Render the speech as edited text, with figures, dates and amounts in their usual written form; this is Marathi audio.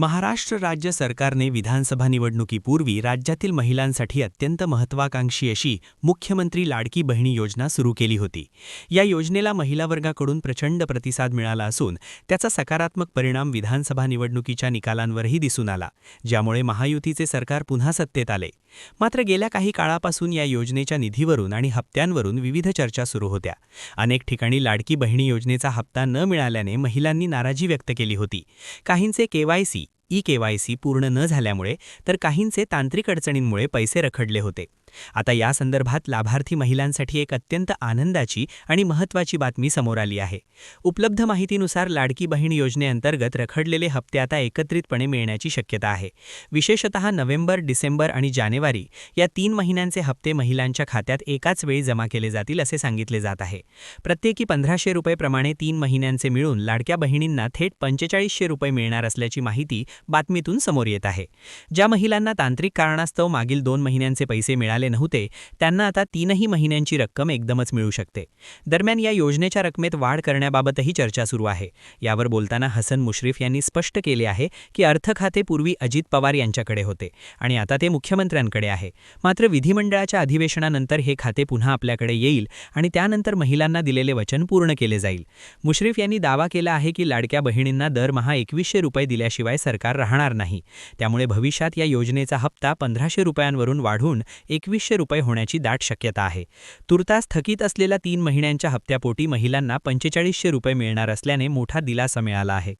महाराष्ट्र राज्य सरकारने विधानसभा निवडणुकीपूर्वी राज्यातील महिलांसाठी अत्यंत महत्त्वाकांक्षी अशी मुख्यमंत्री लाडकी बहिणी योजना सुरू केली होती। या योजनेला महिला वर्गाकडून प्रचंड प्रतिसाद मिळाला असून त्याचा सकारात्मक परिणाम विधानसभा निवडणुकीच्या निकालांवरही दिसून आला, ज्यामुळे महायुतीचे सरकार पुन्हा सत्तेत आले। मात्र गेल्या काही काळापासून या योजनेच्या निधीवरून आणि हप्त्यांवरून विविध चर्चा सुरू होत्या। अनेक ठिकाणी लाडकी बहिणी योजनेचा हप्ता न मिळाल्याने महिलांनी नाराजी व्यक्त केली होती। काहींचे केवायसी ई-केवायसी पूर्ण न झाल्यामुळे तर काहींचे तांत्रिक अडचणींमुळे पैसे रखडले होते। आता या संदर्भात लाभार्थी महिलांसाठी एक अत्यंत आनंदाची आणि महत्त्वाची बातमी समोर आली आहे। उपलब्ध माहितीनुसार लाडकी बहीण योजनेअंतर्गत रखडलेले हप्ते आता एकत्रितपणे मिळण्याची शक्यता आहे। विशेषतः नोव्हेंबर, डिसेंबर आणि जानेवारी या 3 महिन्यांचे हप्ते महिलांच्या खात्यात एकाच वेळी जमा केले जातील असे सांगितले जात आहे। प्रत्येकी 1500 रुपये प्रमाणे 3 महिन्यांचे मिळून लाडक्या बहिणींना थेट 4500 रुपये मिळणार असल्याची माहिती बातमीतून समोर येत आहे। ज्या महिलांना तांत्रिक कारणास्तव मागील 2 महिन्यांचे पैसे मिळाले नव्हते त्यांना आता 3ही महिन्यांची रक्कम एकदमच मिळू शकते। दरम्यान या योजनेच्या रकमेत वाढ करण्याबाबतही चर्चा सुरू आहे। यावर बोलताना हसन मुश्रीफ यांनी स्पष्ट केले आहे की अर्थ खाते पूर्वी अजित पवार यांच्याकडे होते आणि आता ते मुख्यमंत्र्यांकडे आहे। मात्र विधिमंडळाच्या अधिवेशनानंतर हे खाते पुन्हा आपल्याकडे येईल आणि त्यानंतर महिलांना दिलेले वचन पूर्ण केले जाईल। मुश्रीफ यांनी दावा केला आहे की लाडक्या बहिणींना दरमहा 2100 रुपये दिल्याशिवाय सरकार राहणार नाही। त्यामुळे भविष्यात या योजनेचा हप्ता 1500 रुपयांवरून वाढून 2100 रुपये होण्याची दाट शक्यता आहे। तुर्तास थकीत असलेल्या 3 महिन्यांच्या हप्त्यापोटी महिलांना 4500 रुपये मिळणार असल्याने मोठा दिलासा मिळाला आहे।